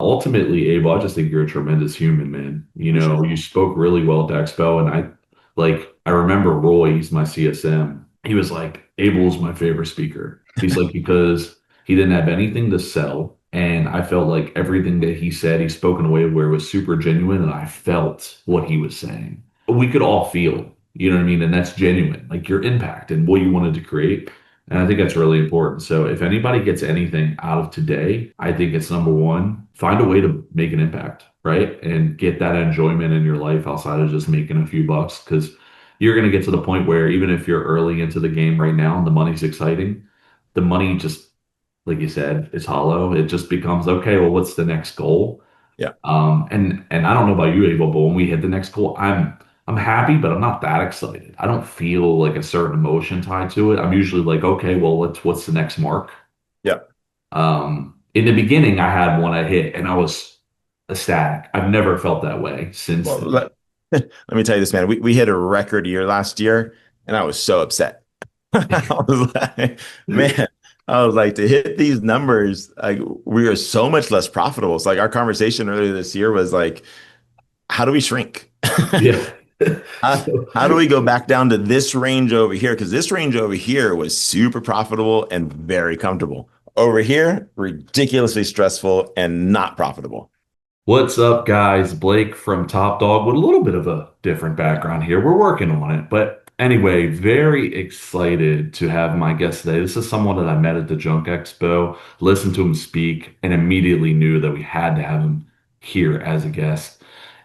ultimately, Abel, I just think you're a tremendous human, man. Appreciate it. You spoke really well to Expo, and I remember Roy, he's my CSM. He was like, Abel's my favorite speaker. He's like, because he didn't have anything to sell. And I felt like everything that he said, he spoke in a way where it was super genuine, and I felt what he was saying. We could all feel, you know what I mean? And that's genuine, like your impact and what you wanted to create. And I think that's really important. So if anybody gets anything out of today, I think it's number one, find a way to make an impact, right? And get that enjoyment in your life outside of just making a few bucks. Because you're going to get to the point where even if you're early into the game right now and the money's exciting, the money just, like you said, is hollow. It just becomes, okay, well, what's the next goal? Yeah. And I don't know about you, Abel, but when we hit the next goal, I'm happy, but I'm not that excited. I don't feel like a certain emotion tied to it. I'm usually like, okay, well, what's the next mark? Yeah. In the beginning, I had one I hit, and I was ecstatic. I've never felt that way since Well, then. let me tell you this, man. We hit a record year last year, and I was so upset. I was like, man, I was like, to hit these numbers, like we are so much less profitable. It's like our conversation earlier this year was like, how do we shrink? Yeah. So, How do we go back down to this range over here? Because this range over here was super profitable and very comfortable. Over here, ridiculously stressful and not profitable. what's up, guys? Blake from Top Dog with a little bit of a different background here. We're working on it. But anyway, very excited to have my guest today. This is someone that I met at the Junk Expo, listened to him speak, and immediately knew that we had to have him here as a guest.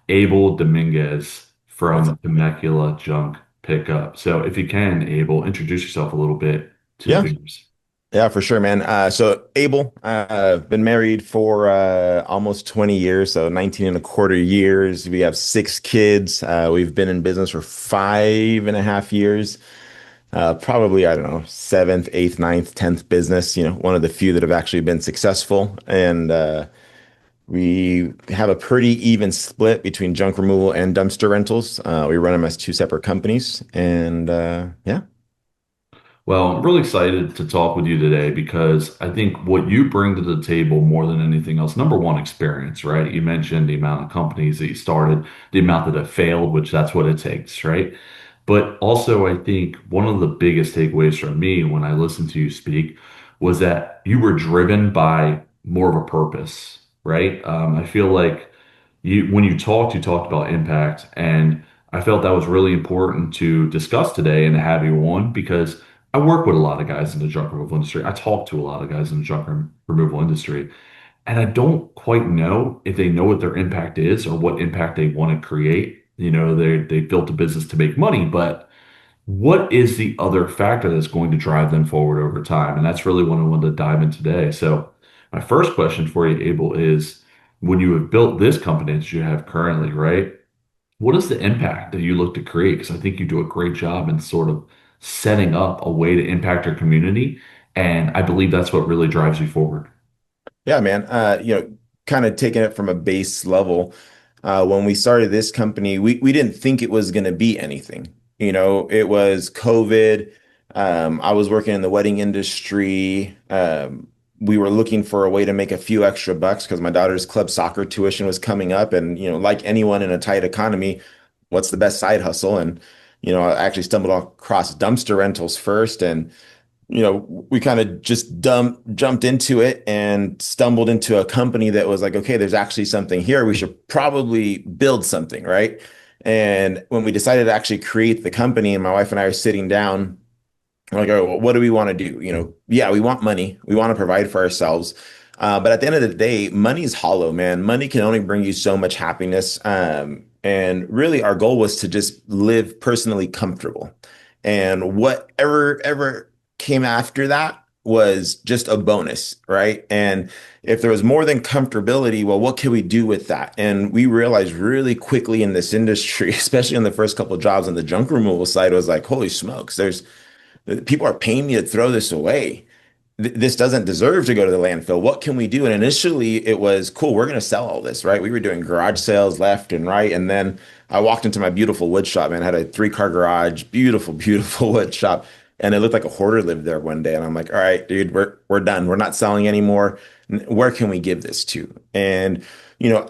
Abel Dominguez What's from up? Temecula Junk Pickup. So if you can, Abel, introduce yourself a little bit to the Yeah. viewers. Yeah, for sure, man. So Abel, I've been married for almost 20 years, so 19 and a quarter years. We have six kids. We've been in business for 5.5 years. Probably, I don't know, seventh, eighth, ninth, 10th business, one of the few that have actually been successful. And we have a pretty even split between junk removal and dumpster rentals. We run them as two separate companies. And yeah. Well, I'm really excited to talk with you today because I think what you bring to the table more than anything else, number one, experience, right? You mentioned the amount of companies that you started, the amount that have failed, which that's what it takes, right? But also, I think one of the biggest takeaways from me when I listened to you speak was that you were driven by more of a purpose, right? I feel like when you talked about impact, and I felt that was really important to discuss today and to have you on because I work with a lot of guys in the junk removal industry. I talk to a lot of guys in the removal industry, and I don't quite know if they know what their impact is or what impact they want to create. They built a business to make money, but what is the other factor that's going to drive them forward over time? And that's really what I wanted to dive in today. So, my first question for you, Abel, is when you have built this company that you have currently, right? What is the impact that you look to create? Because I think you do a great job in sort of setting up a way to impact your community. And I believe that's what really drives you forward. Yeah, man. Kind of taking it from a base level. When we started this company, we didn't think it was going to be anything. It was COVID. I was working in the wedding industry. We were looking for a way to make a few extra bucks because my daughter's club soccer tuition was coming up. And, like anyone in a tight economy, what's the best side hustle? And, I actually stumbled across dumpster rentals first. And we kind of just jumped into it and stumbled into a company that was like, okay, there's actually something here. We should probably build something, right? And when we decided to actually create the company, and my wife and I are sitting down, we're like, oh, well, what do we want to do? Yeah, we want money. We want to provide for ourselves. But at the end of the day, money's hollow, man. Money can only bring you so much happiness. And really, our goal was to just live personally comfortable. And whatever ever came after that was just a bonus, right? And if there was more than comfortability, well, what can we do with that? And we realized really quickly in this industry, especially in the first couple of jobs on the junk removal side, was like, holy smokes, there's people are paying me to throw this away. This doesn't deserve to go to the landfill. What can we do? And initially it was cool. We're going to sell all this, right? We were doing garage sales left and right. And then I walked into my beautiful wood shop, man. I had a 3-car garage, beautiful, beautiful wood shop. And it looked like a hoarder lived there one day. And I'm like, all right, dude, we're done. We're not selling anymore. Where can we give this to? And,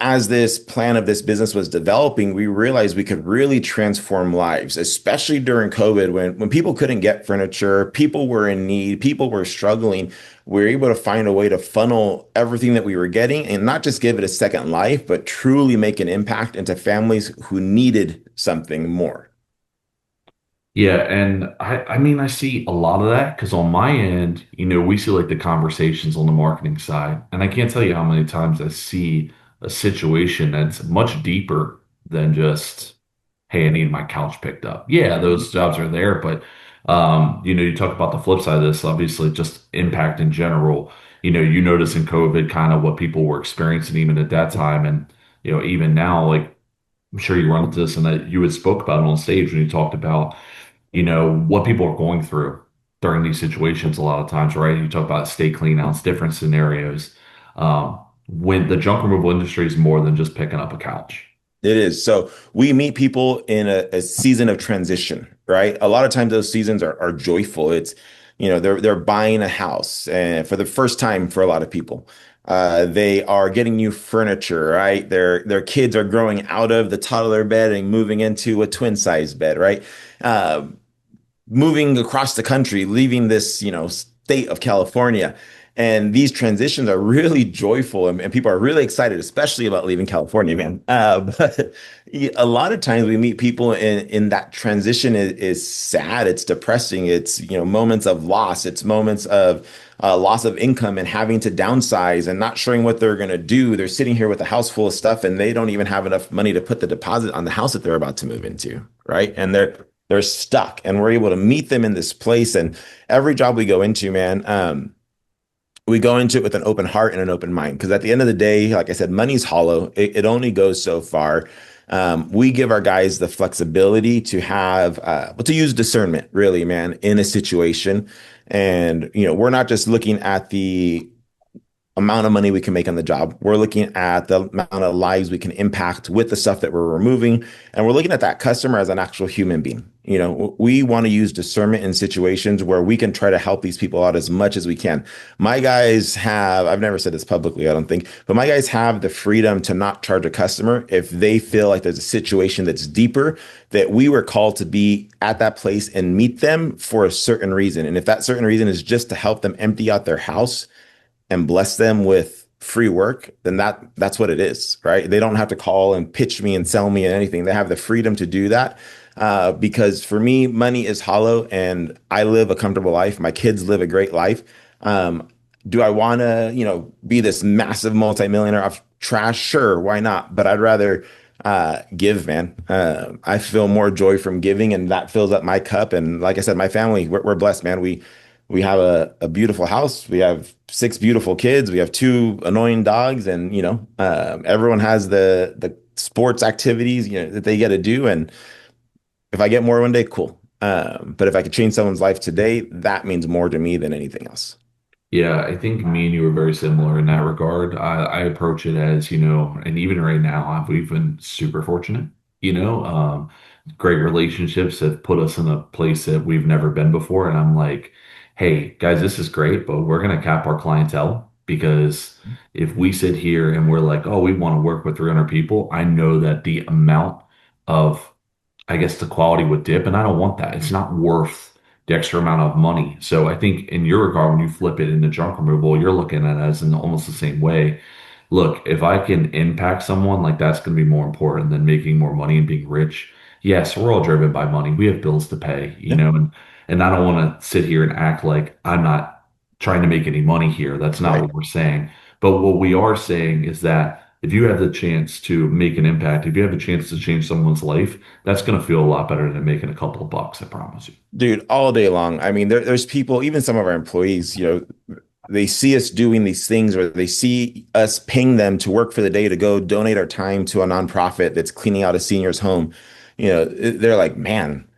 as this plan of this business was developing, we realized we could really transform lives, especially during COVID when people couldn't get furniture, people were in need, people were struggling. We were able to find a way to funnel everything that we were getting and not just give it a second life, but truly make an impact into families who needed something more. Yeah, and I mean I see a lot of that because on my end, we see like the conversations on the marketing side, and I can't tell you how many times I see a situation that's much deeper than just, hey, I need my couch picked up. Yeah, those jobs are there, but you talk about the flip side of this, obviously just impact in general. You notice in COVID kind of what people were experiencing even at that time, and even now, like I'm sure you run into this and that you had spoke about it on stage when you talked about what people are going through during these situations a lot of times, right? You talk about estate clean outs, different scenarios. When the junk removal industry is more than just picking up a couch. It is. So we meet people in a season of transition, right? A lot of times those seasons are joyful. It's, they're buying a house and for the first time for a lot of people. They are getting new furniture, right? Their kids are growing out of the toddler bed and moving into a twin size bed, right? Uh, Moving across the country, leaving this, state of California. And these transitions are really joyful and people are really excited, especially about leaving California, man. But a lot of times we meet people in that transition is sad. It's depressing. It's, moments of loss. It's moments of loss of income and having to downsize and not sure what they're going to do. They're sitting here with a house full of stuff and they don't even have enough money to put the deposit on the house that they're about to move into, right? And they're stuck and we're able to meet them in this place. And every job we go into, man, we go into it with an open heart and an open mind. Because at the end of the day, like I said, money's hollow. It only goes so far. We give our guys the flexibility to have, to use discernment, really, man, in a situation. And, we're not just looking at the amount of money we can make on the job. We're looking at the amount of lives we can impact with the stuff that we're removing. And we're looking at that customer as an actual human being. We want to use discernment in situations where we can try to help these people out as much as we can. My guys have, I've never said this publicly, I don't think, but my guys have the freedom to not charge a customer if they feel like there's a situation that's deeper, that we were called to be at that place and meet them for a certain reason. And if that certain reason is just to help them empty out their house, and bless them with free work, then that's what it is, right? They don't have to call and pitch me and sell me anything. They have the freedom to do that. Because for me, money is hollow and I live a comfortable life. My kids live a great life. Do I want to, be this massive multimillionaire off trash? Sure, why not? But I'd rather give, man. I feel more joy from giving, and that fills up my cup. And like I said, my family, we're blessed, man. We have a beautiful house. We have six beautiful kids. We have two annoying dogs, and everyone has the sports activities that they get to do. And if I get more one day, cool. But if I could change someone's life today, that means more to me than anything else. Yeah, I think me and you are very similar in that regard. I approach it as, and even right now, we've been super fortunate, great relationships have put us in a place that we've never been before. And I'm like, hey, guys, this is great, but we're going to cap our clientele because if we sit here and we're like, oh, we want to work with 300 people, I know that the amount of I guess the quality would dip, and I don't want that. It's not worth the extra amount of money. So I think in your regard, when you flip it into junk removal, you're looking at it as in almost the same way. Look, if I can impact someone, like that's going to be more important than making more money and being rich. Yes, we're all driven by money. We have bills to pay, Yeah, and I don't want to sit here and act like I'm not trying to make any money here. That's not right. what we're saying. But what we are saying is that if you have the chance to make an impact, if you have a chance to change someone's life, that's going to feel a lot better than making a couple of bucks, I promise you. Dude, all day long. I mean, there's people, even some of our employees, they see us doing these things or they see us paying them to work for the day to go donate our time to a nonprofit that's cleaning out a senior's home. They're like, man,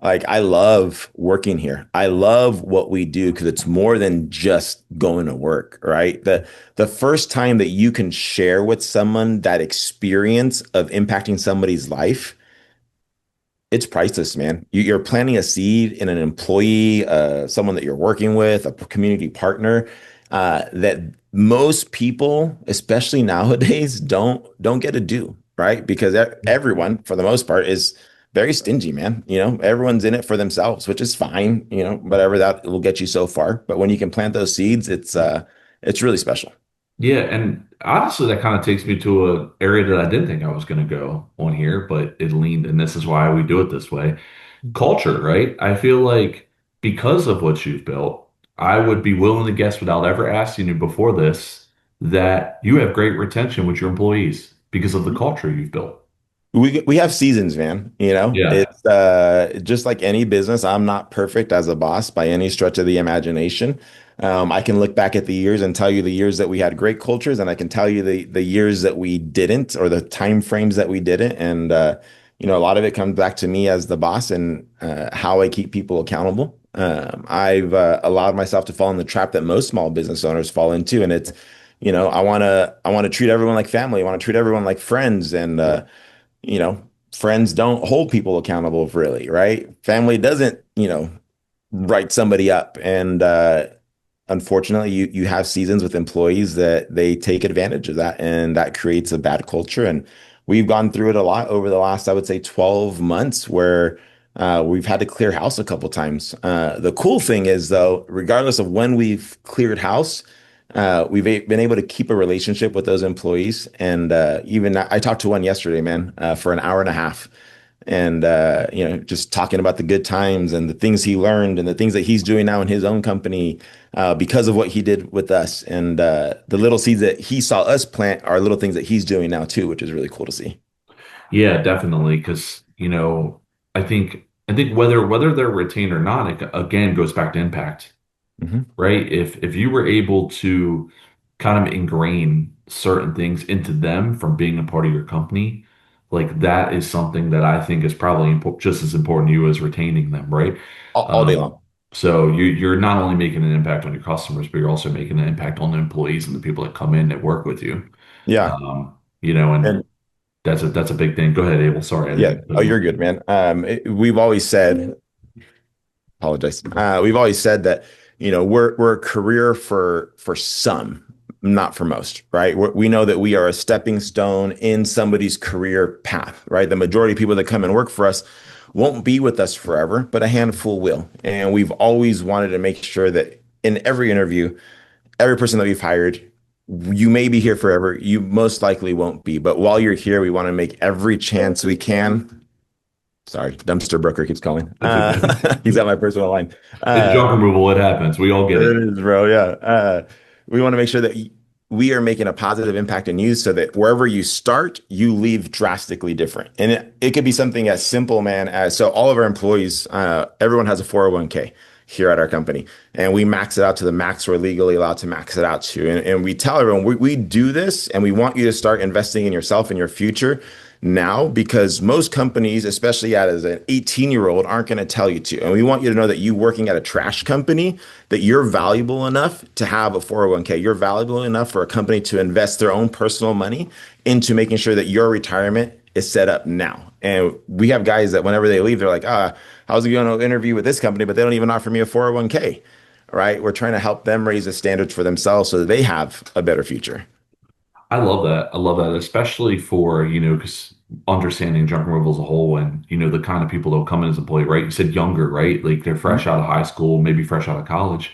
like I love working here. I love what we do because it's more than just going to work, right? The first time that you can share with someone that experience of impacting somebody's life, it's priceless, man. You're planting a seed in an employee, someone that you're working with, a community partner, that most people, especially nowadays, don't get to do, right? Because everyone, for the most part, is very stingy, man. Everyone's in it for themselves, which is fine, whatever that will get you so far. But when you can plant those seeds, it's really special. Yeah, and honestly, that kind of takes me to an area that I didn't think I was going to go on here, but it leaned, and this is why we do it this way. Culture, right? I feel like because of what you've built, I would be willing to guess without ever asking you before this that you have great retention with your employees because of the culture you've built. We have seasons, man. Yeah. It's just like any business. I'm not perfect as a boss by any stretch of the imagination. I can look back at the years and tell you the years that we had great cultures, and I can tell you the years that we didn't, or the time frames that we didn't. And a lot of it comes back to me as the boss and how I keep people accountable. I've allowed myself to fall in the trap that most small business owners fall into, and it's, I want to treat everyone like family. I want to treat everyone like friends, and you know, friends don't hold people accountable really, right? Family doesn't, write somebody up. And unfortunately, you have seasons with employees that they take advantage of that, and that creates a bad culture. And we've gone through it a lot over the last, I would say, 12 months where we've had to clear house a couple times. The cool thing is, though, regardless of when we've cleared house, been able to keep a relationship with those employees. And even I talked to one yesterday, man, for an hour and a half. And just talking about the good times and the things he learned and the things that he's doing now in his own company because of what he did with us. And the little seeds that he saw us plant are little things that he's doing now too, which is really cool to see. Yeah, definitely. Because, I think whether they're retained or not, it again goes back to impact. Hmm. Right? If you were able to kind of ingrain certain things into them from being a part of your company, like that is something that I think is probably just as important to you as retaining them, right? All day Um, long. so you're not only making an impact on your customers, but you're also making an impact on the employees and the people that come in that work with you. Yeah. And And that's a big thing. Go ahead, Abel. Sorry, I didn't yeah. mean to cut Oh, you you're off. good, man. We've always said, apologize. We've always said that, we're a career for some, not for most, right? We know that we are a stepping stone in somebody's career path, right? The majority of people that come and work for us won't be with us forever, but a handful will. And we've always wanted to make sure that in every interview, every person that we've hired, you may be here forever. You most likely won't be. But while you're here, we want to make every chance we can. Sorry, dumpster broker keeps calling. That's okay. He's at my personal line. It's Uh, junk removal. It happens. We all get it it. is, bro. Yeah. We want to make sure that we are making a positive impact in you so that wherever you start, you leave drastically different. And it could be something as simple, man, as so all of our employees, everyone has a 401k here at our company, and we max it out to the max we're legally allowed to max it out to. And we tell everyone we do this and we want you to start investing in yourself and your future now, because most companies, especially as an 18-year-old, aren't going to tell you to. And we want you to know that you working at a trash company, that you're valuable enough to have a 401k. You're valuable enough for a company to invest their own personal money into making sure that your retirement is set up now. And we have guys that whenever they leave, they're like, how's it going to interview with this company? But they don't even offer me a 401k, right? We're trying to help them raise the standards for themselves so that they have a better future. I love that. I love that, especially for, because understanding junk removal as a whole and, the kind of people that'll come in as employee, right? You said younger, right? Like they're fresh out of high school, maybe fresh out of college.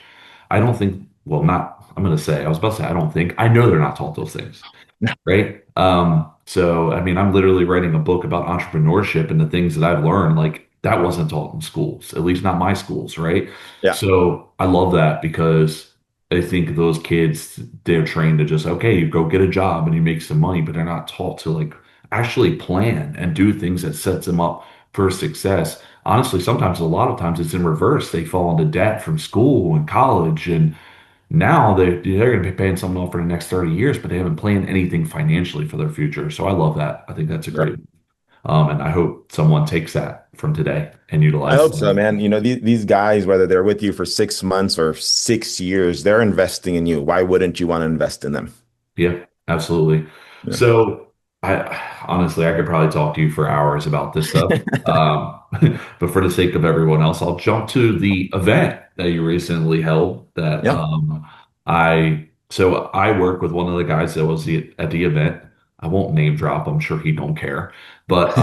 I don't think, well, not, I'm going to say, I was about to say, I don't think, I know they're not taught those things, right? So I mean, I'm literally writing a book about entrepreneurship and the things that I've learned, like that wasn't taught in schools, at least not my schools, right? Yeah. So I love that because I think those kids, they're trained to just, okay, you go get a job and you make some money, but they're not taught to like actually plan and do things that sets them up for success. Honestly, sometimes a lot of times it's in reverse. They fall into debt from school and college and now they're going to be paying something off for the next 30 years, but they haven't planned anything financially for their future. So I love that. I think that's a Yeah. great, and I hope someone takes that from today and I utilizes hope so, that. man. These guys, whether they're with you for 6 months or 6 years, they're investing in you. Why wouldn't you want to invest in them? Yeah, absolutely. Yeah. So I could probably talk to you for hours about this stuff. But for the sake of everyone else, I'll jump to the event that you recently held that Yeah. I So I work with one of the guys that was at the event. I won't name drop. I'm sure he don't care. But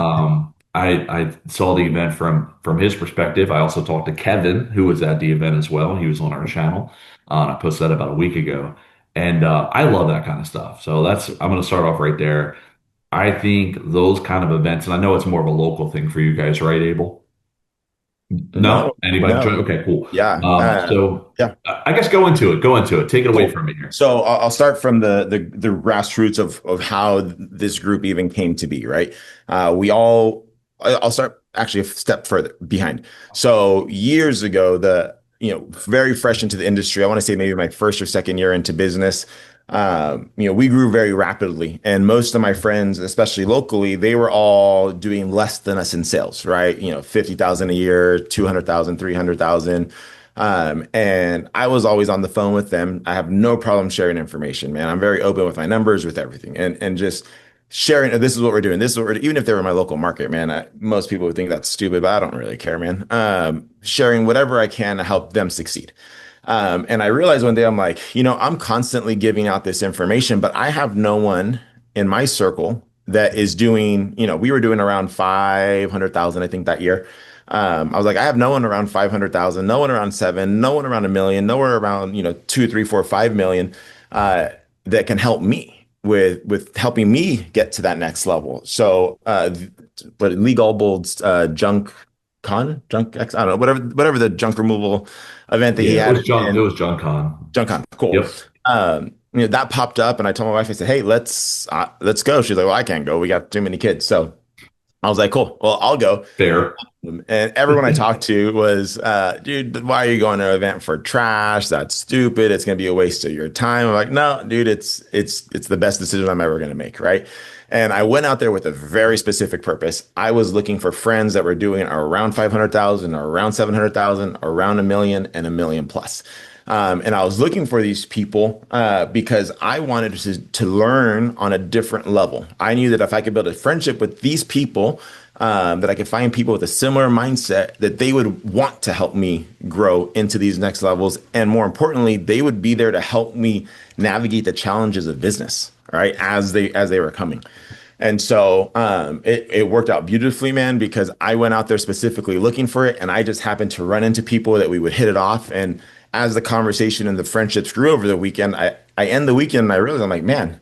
I saw the event from his perspective. I also talked to Kevin, who was at the event as well. He was on our channel. And I posted that about a week ago. And I love that kind of stuff. So I'm going to start off right there. I think those kind of events, and I know it's more of a local thing for you guys, right, Abel? No? No, Anybody? no. Okay, cool. Yeah. So Yeah. I guess go into it. Go into it. Take it away Cool. from me here. So I'll start from the grassroots of how this group even came to be, right? We all I'll start actually a step further behind. So years ago, very fresh into the industry, I want to say maybe my first or second year into business, we grew very rapidly, and most of my friends, especially locally, they were all doing less than us in sales, right? 50,000 a year, 200,000, 300,000. And I was always on the phone with them. I have no problem sharing information, man. I'm very open with my numbers, with everything, and just sharing. This is what we're doing. This is what even if they were my local market, man. Most people would think that's stupid, but I don't really care, man. Sharing whatever I can to help them succeed. And I realized one day, I'm like, I'm constantly giving out this information, but I have no one in my circle that is doing, we were doing around 500,000, I think that year. I was like, I have no one around 500,000, no one around seven, no one around a million, nowhere around, 2, 3, 4, 5 million, that can help me with helping me get to that next level. So, but Lee Goldbold's junk X, I don't know, whatever the junk removal event that he Yeah, it had was John. It in was John Con. junk con, cool. Yep. That popped up, and I told my wife, I said, "Hey, let's go." She's like, "Well, I can't go. We got too many kids." So I was like, "Cool. Well, I'll go." Fair. And everyone I talked to was, dude, why are you going to an event for trash? That's stupid. It's going to be a waste of your time. I'm like, no, dude, it's the best decision I'm ever going to make, right? And I went out there with a very specific purpose. I was looking for friends that were doing around 500,000, around 700,000, around a million, and a million plus. And I was looking for these people because I wanted to learn on a different level. I knew that if I could build a friendship with these people, that I could find people with a similar mindset, that they would want to help me grow into these next levels. And more importantly, they would be there to help me navigate the challenges of business, right? As they were coming. And so it worked out beautifully, man, because I went out there specifically looking for it. And I just happened to run into people that we would hit it off. And as the conversation and the friendships grew over the weekend, I end the weekend and I realized, I'm like, man,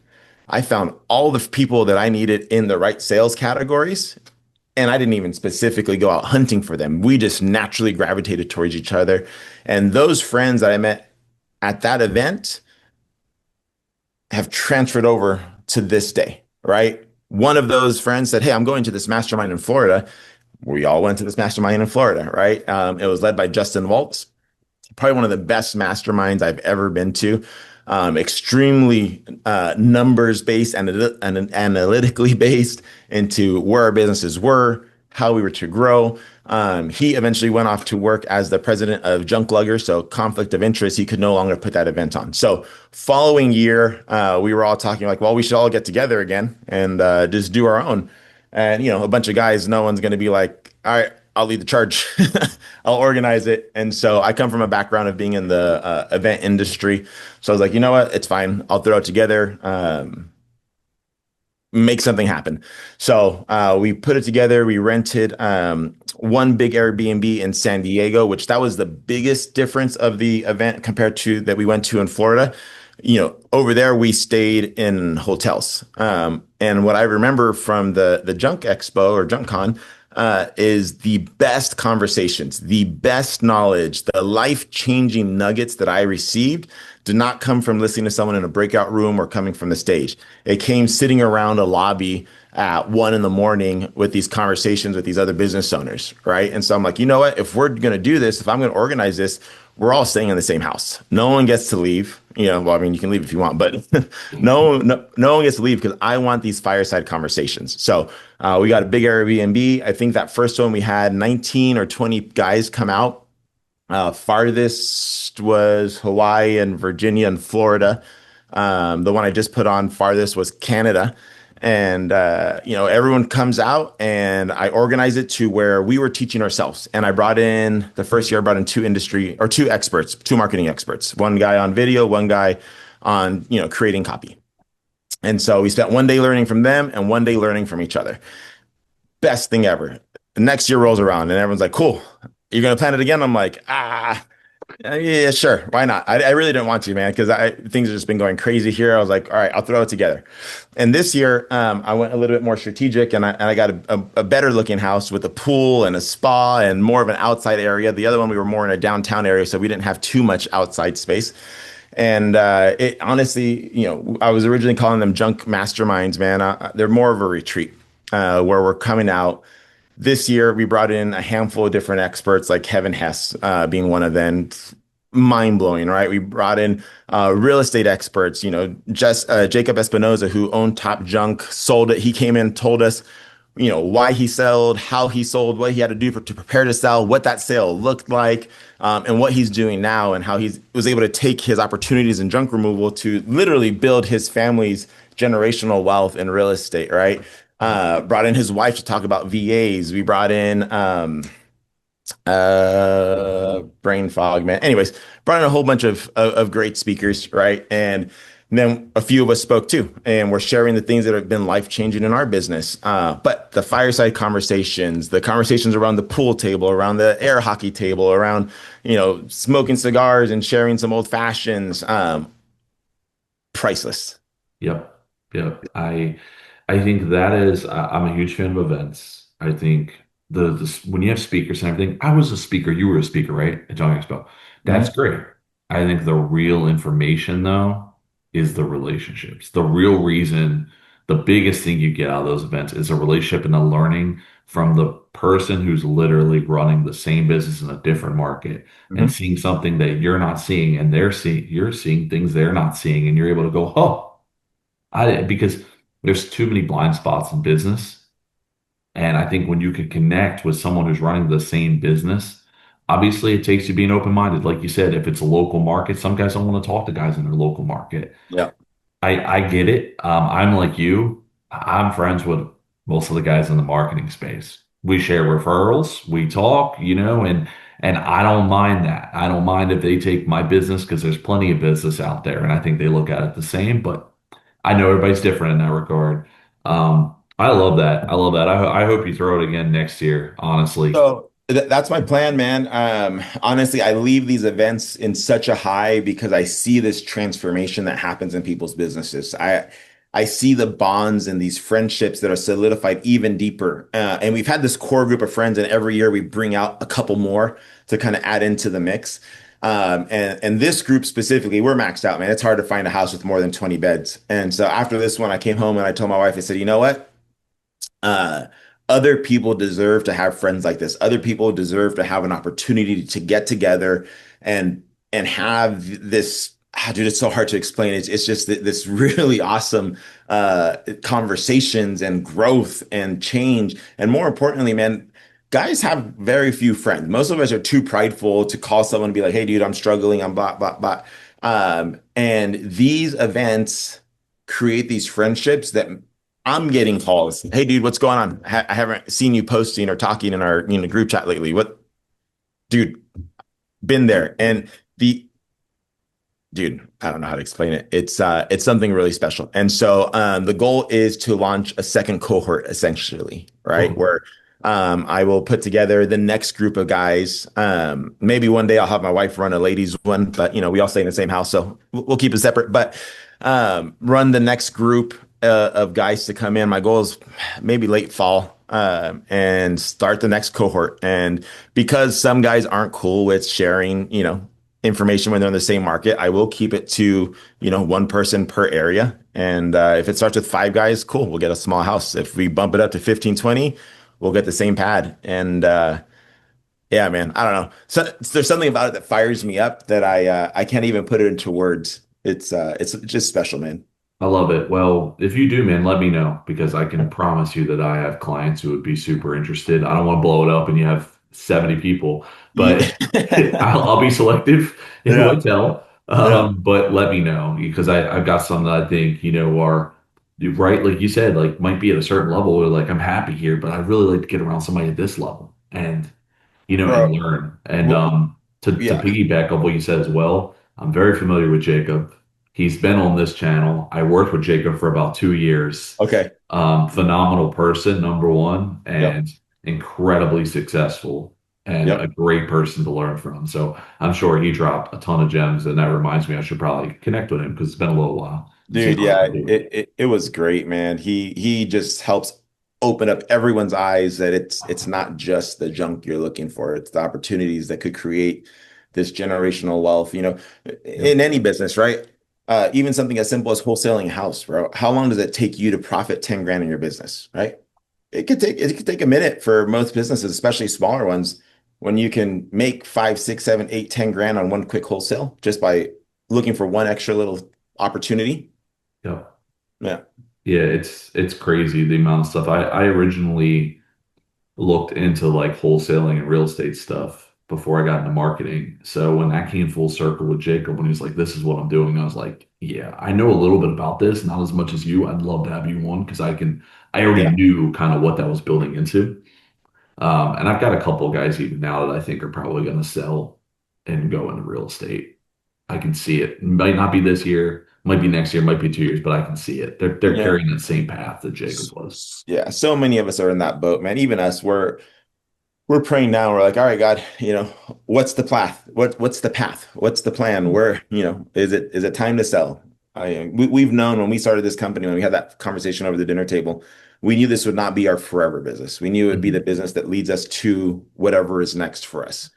I found all the people that I needed in the right sales categories. And I didn't even specifically go out hunting for them. We just naturally gravitated towards each other. And those friends that I met at that event have transferred over to this day, right? One of those friends said, "Hey, I'm going to this mastermind in Florida." We all went to this mastermind in Florida, right? It was led by Justin Waltz, probably one of the best masterminds I've ever been to. Extremely numbers based and analytically based into where our businesses were, how we were to grow. He eventually went off to work as the president of Junk Lugger, so conflict of interest. He could no longer put that event on. So following year, we were all talking like, well, we should all get together again and just do our own. And a bunch of guys, no one's going to be like, all right, I'll lead the charge. I'll organize it. And so I come from a background of being in the event industry. So I was like, you know what? It's fine. I'll throw it together. Make something happen. So we put it together. We rented one big Airbnb in San Diego, which that was the biggest difference of the event compared to that we went to in Florida. Over there we stayed in hotels. And what I remember from the Junk Expo or Junk Con is the best conversations, the best knowledge, the life-changing nuggets that I received did not come from listening to someone in a breakout room or coming from the stage. It came sitting around a lobby at 1 a.m. with these conversations with these other business owners, right? And so I'm like, you know what? If we're going to do this, if I'm going to organize this, we're all staying in the same house. No one gets to leave. Well, I mean, you can leave if you want, but no one gets to leave because I want these fireside conversations. So we got a big Airbnb. I think that first one we had 19 or 20 guys come out. Farthest was Hawaii and Virginia and Florida. The one I just put on farthest was Canada. And, everyone comes out and I organize it to where we were teaching ourselves. And the first year I brought in two experts, two marketing experts, one guy on video, one guy on, creating copy. And so we spent one day learning from them and one day learning from each other. Best thing ever. The next year rolls around and everyone's like, cool. You're going to plan it again? I'm like, yeah, sure. Why not? I really didn't want to, man, because I things have just been going crazy here. I was like, all right, I'll throw it together. And this year, I went a little bit more strategic, and I got a better looking house with a pool and a spa and more of an outside area. The other one, we were more in a downtown area, so we didn't have too much outside space. And it honestly, I was originally calling them junk masterminds, man. They're more of a retreat where we're coming out. This year, we brought in a handful of different experts, like Kevin Hess being one of them. Mind blowing, right? We brought in real estate experts, just Jacob Espinoza, who owned Top Junk, sold it. He came in, told us, why he sold, how he sold, what he had to do to prepare to sell, what that sale looked like, and what he's doing now, and how he was able to take his opportunities in junk removal to literally build his family's generational wealth in real estate, right? Brought in his wife to talk about VAs. We brought in brain fog, man. Anyways, brought in a whole bunch of great speakers, right? And then a few of us spoke too, and we're sharing the things that have been life changing in our business. But the fireside conversations, the conversations around the pool table, around the air hockey table, around smoking cigars and sharing some old fashions, priceless. Yep. Yep. I think that is I'm a huge fan of events. I think the when you have speakers and everything, I was a speaker, you were a speaker, right? At John Expo. That's Mhm. great. I think the real information though is the relationships. The real reason, the biggest thing you get out of those events is a relationship and a learning from the person who's literally running the same business in a different market and Mhm. seeing something that you're not seeing and you're seeing things they're not seeing and you're able to go, oh. Because there's too many blind spots in business. And I think when you can connect with someone who's running the same business, obviously it takes you being open-minded. Like you said, if it's a local market, some guys don't want to talk to guys in their local market. Yeah. I get it. I'm like you. I'm friends with most of the guys in the marketing space. We share referrals, we talk, and I don't mind that. I don't mind if they take my business because there's plenty of business out there, and I think they look at it the same. But I know everybody's different in that regard. I love that. I love that. I hope you throw it again next year, honestly. So that's my plan, man. Honestly, I leave these events in such a high because I see this transformation that happens in people's businesses. I see the bonds and these friendships that are solidified even deeper. And we've had this core group of friends, and every year we bring out a couple more to kind of add into the mix. And this group specifically, we're maxed out, man. It's hard to find a house with more than 20 beds. And so after this one, I came home and I told my wife, I said, you know what? Uh, Other people deserve to have friends like this. Other people deserve to have an opportunity to get together and have this. Dude, it's so hard to explain. It's just this really awesome conversations and growth and change. And more importantly, man, guys have very few friends. Most of us are too prideful to call someone and be like, "Hey, dude, I'm struggling. I'm blah blah blah." And these events create these friendships that I'm getting calls. Hey, dude, what's going on? I haven't seen you posting or talking in our group chat lately. What, dude? Been there, and the dude, I don't know how to explain it. It's something really special. And so the goal is to launch a second cohort, essentially, right? Okay. Where I will put together the next group of guys. Maybe one day I'll have my wife run a ladies one, but we all stay in the same house, so we'll keep it separate. But run the next group of guys to come in. My goal is maybe late fall. And start the next cohort. And because some guys aren't cool with sharing, information when they're in the same market, I will keep it to, one person per area. And if it starts with five guys, cool, we'll get a small house. If we bump it up to 15, 20, we'll get the same pad. And yeah, man, I don't know. So there's something about it that fires me up that I can't even put it into words. It's just special, man. I love it. Well, if you do, man, let me know because I can promise you that I have clients who would be super interested. I don't want to blow it up and you have 70 people, but Yeah. I'll be selective in who I Yeah. tell. Yeah. But let me know because I've got some that I think, are right, like you said, like might be at a certain level where like I'm happy here, but I'd really like to get around somebody at this level and Bro. learn. And Well, to yeah. piggyback on what you said as well, I'm very familiar with Jacob. He's been on this channel. I worked with Jacob for about 2 years. Okay. Phenomenal person, number one, Yep. and incredibly successful and a Yep. great person to learn from. So I'm sure he dropped a ton of gems, and that reminds me I should probably connect with him because it's been a little while and see Dude, how he's yeah, been doing. it was great, man. He just helps open up everyone's eyes that it's not just the junk you're looking for. It's the opportunities that could create this generational wealth, Yep. in any business, right? Even something as simple as wholesaling a house, bro. How long does it take you to profit 10 grand in your business, right? It could take a minute for most businesses, especially smaller ones, when you can make 5, 6, 7, 8, 10 grand on one quick wholesale just by looking for one extra little opportunity. Yep. Yeah. Yeah, it's crazy the amount of stuff. I originally looked into like wholesaling and real estate stuff before I got into marketing. So when that came full circle with Jacob, when he was like, "This is what I'm doing," I was like, "Yeah, I know a little bit about this, not as much as you. I'd love to have you on because I already Yeah. knew kind of what that was building into." And I've got a couple of guys even now that I think are probably going to sell and go into real estate. I can see it. Might not be this year, might be next year, might be 2 years, but I can see it. They're Yeah. carrying that same path that Jacob was. Yeah. So many of us are in that boat, man. Even us, we're praying now. We're like, all right, God, what's the path? What's the path? What's the plan? Where, is it time to sell? We've known when we started this company, when we had that conversation over the dinner table, we knew this would not be our forever business. We knew it would be the Mhm. business that leads us to whatever is next for us.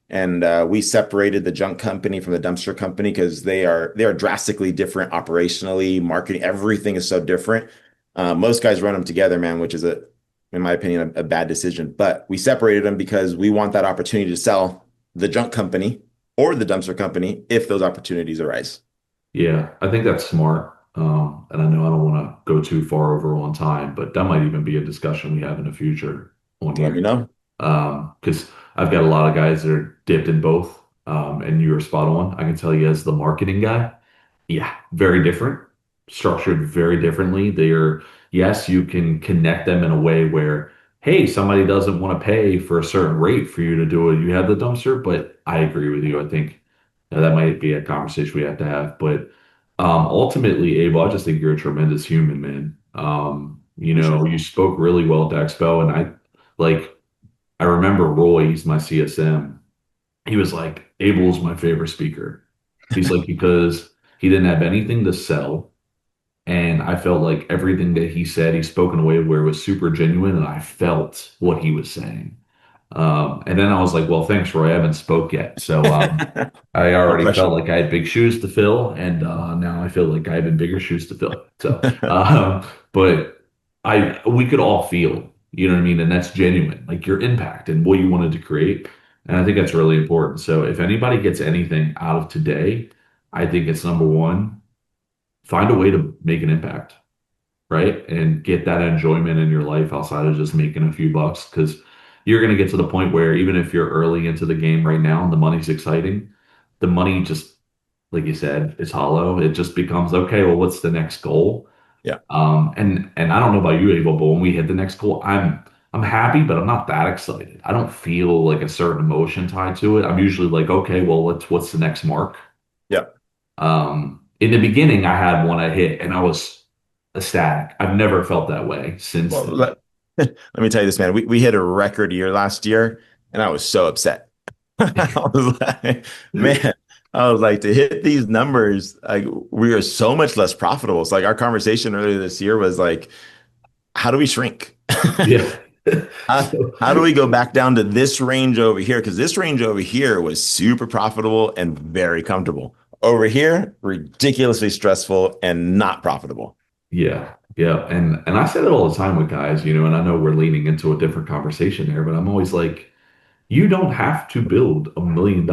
And we separated the junk company from the dumpster company because they are drastically different operationally. Marketing, everything is so different. Most guys run them together, man, which is in my opinion, a bad decision. But we separated them because we want that opportunity to sell the junk company or the dumpster company if those opportunities arise. Yeah, I think that's smart. And I know I don't want to go too far over on time, but that might even be a discussion we have in the future on Let me here. know. Because I've got a lot of guys that are dipped in both. And you are spot on. I can tell you as the marketing guy, yeah, very different, structured very differently. They're, yes, you can connect them in a way where, hey, somebody doesn't want to pay for a certain rate for you to do it. You have the dumpster, but I agree with you. I think that might be a conversation we have to have. But ultimately, Abel, I just think you're a tremendous human, man. Appreciate it. You spoke really well to Expo, and like, I remember Roy, he's my CSM. He was like, Abel's my favorite speaker. He's like, because he didn't have anything to sell. And I felt like everything that he said, he spoke in a way where it was super genuine, and I felt what he was saying. And then I was like, well, thanks, Roy. I haven't spoke yet. So I No already felt pressure. like I had big shoes to fill, and now I feel like I have even bigger shoes to fill. So, but we could all feel, you know what I mean? And that's genuine, like your impact and what you wanted to create. And I think that's really important. So if anybody gets anything out of today, I think it's number one, find a way to make an impact, right? And get that enjoyment in your life outside of just making a few bucks. Because you're going to get to the point where even if you're early into the game right now and the money's exciting, the money just, like you said, is hollow. It just becomes, okay, well, what's the next goal? Yeah. And I don't know about you, Abel, but when we hit the next goal, I'm happy, but I'm not that excited. I don't feel like a certain emotion tied to it. I'm usually like, okay, well, what's the next mark? Yeah. In the beginning, I had one I hit and I was ecstatic. I've never felt that way since Well, then. let me tell you this, man. We hit a record year last year, and I was so upset. I was like, man, I was like, to hit these numbers, like we are so much less profitable. It's like our conversation earlier this year was like, how do we shrink? Yeah. So, How do we go back down to this range over here? Because this range over here was super profitable and very comfortable. Over here, ridiculously stressful and not profitable. yeah. Yeah. And I said it all the time with guys, and I know we're leaning into a different conversation there, but I'm always like, you don't have to build $1 million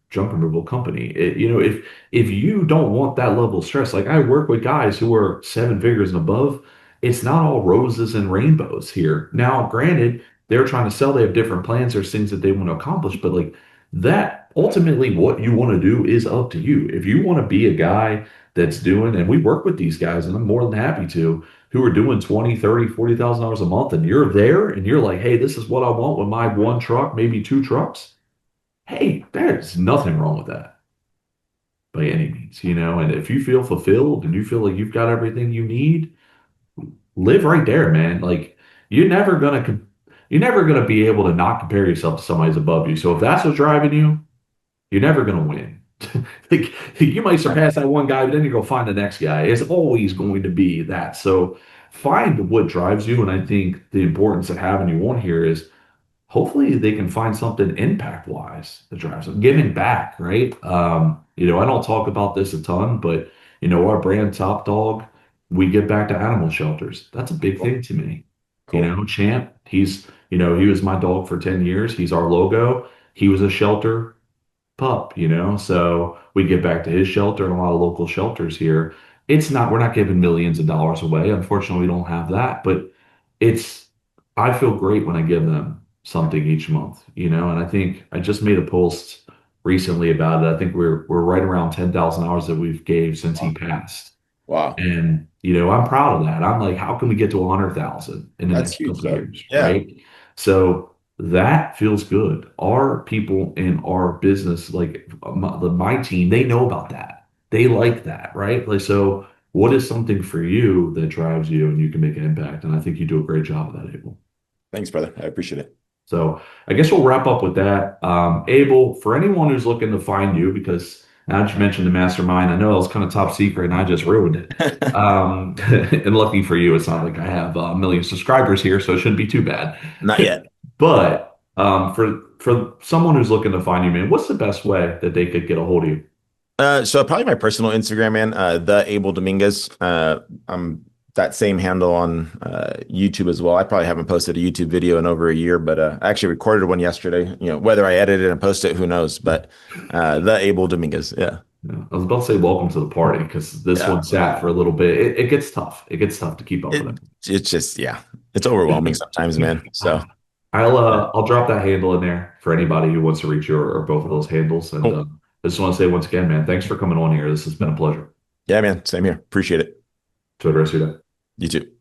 junk removal company. If you don't want that level of stress, like I work with guys who are seven figures and above, it's not all roses and rainbows here. Now, granted, they're trying to sell, they have different plans, there's things that they want to accomplish, but like that ultimately what you want to do is up to you. If you want to be a guy that's doing, and we work with these guys, and I'm more than happy to, who are doing 20, 30, $40,000 a month, and you're there and you're like, hey, this is what I want with my one truck, maybe two trucks. Hey, there's nothing wrong with that. by any means, you know. And if you feel fulfilled and you feel like you've got everything you need, live right there, man. Like you're never gonna you're never gonna be able to not compare yourself to somebody's above you. So if that's what's driving you, you're never gonna win. Like you might surpass that one guy, but then you go find the next guy. It's always going to be that. So find what drives you. And I think the importance of having you on here is hopefully they can find something impact wise that drives them, giving back, right? I don't talk about this a ton, but our brand Top Dog, we give back to animal shelters. That's a big Cool. thing to me. Cool. Champ, he was my dog for 10 years. He's our logo. He was a shelter pup. So we give back to his shelter and a lot of local shelters here. We're not giving millions of dollars away. Unfortunately, we don't have that, but it's, I feel great when I give them something each month. And I think I just made a post recently about it. I think we're right around 10,000 hours that we've gave since he Wow. passed. Wow. And I'm proud of that. I'm like, how can we get to 100,000 in the That's next huge, couple of though. years, Yeah. right? So that feels good. Our people in our business, like my team, they know about that. They like that, right? Like, so what is something for you that drives you and you can make an impact? And I think you do a great job of that, Abel. Thanks, brother. I appreciate it. So I guess we'll wrap up with that. Abel, for anyone who's looking to find you, because now that you mentioned the mastermind, I know it was kind of top secret and I just ruined it. And lucky for you, it's not like I have a million subscribers here, so it shouldn't be too bad. Not yet. But for someone who's looking to find you, man, what's the best way that they could get a hold of you? So probably my personal Instagram, man, TheAbelDominguez. I'm that same handle on YouTube as well. I probably haven't posted a YouTube video in over a year, but I actually recorded one yesterday. Whether I edit it and post it, who knows? But TheAbelDominguez, yeah, Yeah, I was about to say welcome to the party because this yeah. one sat for a little bit. It gets tough. It gets tough to keep up with It it's just yeah, it's overwhelming sometimes, man. So yeah, I'll drop that handle in there for anybody who wants to reach you or both of those handles. And cool. I just want to say once again, man, thanks for coming on here. This has been a pleasure. Yeah, man. Same here. Appreciate it. Enjoy the rest of your day. You too.